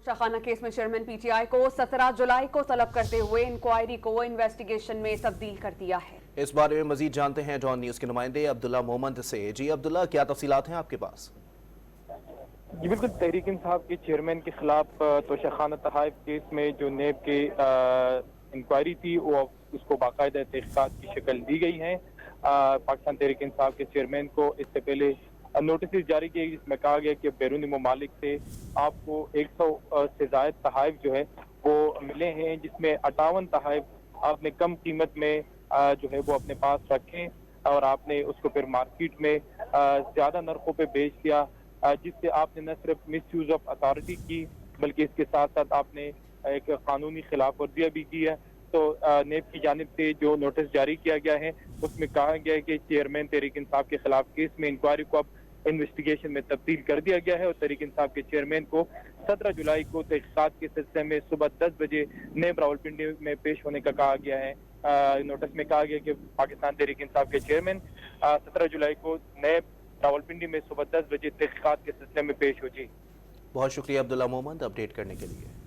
Toshakhana case में chairman PTI को 17 जुलाई को तलब करते हुए इंक्वायरी को इन्वेस्टिगेशन में तब्दील कर दिया है। इस बारे में मजीद जानते हैं डॉन न्यूज़ के नुमाइंदे अब्दुल्ला मोहम्मद से। जी अब्दुल्ला, क्या तफसीलात हैं आपके पास? जी बिल्कुल, तहरीक इंसाफ के चेयरमैन के खिलाफ तोशाखाना तहाइफ केस में जो नेब की इंक्वायरी थी वो उसको बाकायदा तहकीकात की शक्ल दी गई है। पाकिस्तान तहरीक इंसाफ के चेयरमैन को इससे पहले नोटिस जारी किए जिसमें कहा गया कि बैरूनी ममालिक से आपको 100 से ज़ायद तहाइफ जो है वो मिले हैं, जिसमें 58 तहाइफ आपने कम कीमत में जो है वो अपने पास रखें और आपने उसको फिर मार्केट में ज़्यादा नरखों पे बेच दिया, जिससे आपने न सिर्फ मिस यूज़ ऑफ अथॉरिटी की बल्कि इसके साथ साथ आपने एक कानूनी खिलाफ वर्जियाँ भी की है। तो नेब की जानिब से जो नोटिस जारी किया गया है उसमें कहा गया है कि चेयरमैन तहरीक इंसाफ के खिलाफ केस में इंक्वायरी को अब इन्वेस्टिगेशन में तब्दील कर दिया गया है और तहरीक इंसाफ के चेयरमैन को 17 जुलाई को तहकीकात के सिलसिले में सुबह 10 बजे नेब रावलपिंडी में पेश होने का कहा गया है। नोटिस में कहा गया कि पाकिस्तान तहरीक इंसाफ के चेयरमैन 17 जुलाई को नेब रावलपिंडी में सुबह 10 बजे तहकीकात के सिलसिले में पेश हो। जी बहुत शुक्रिया अब्दुल्ला मोहम्मद अपडेट करने के लिए।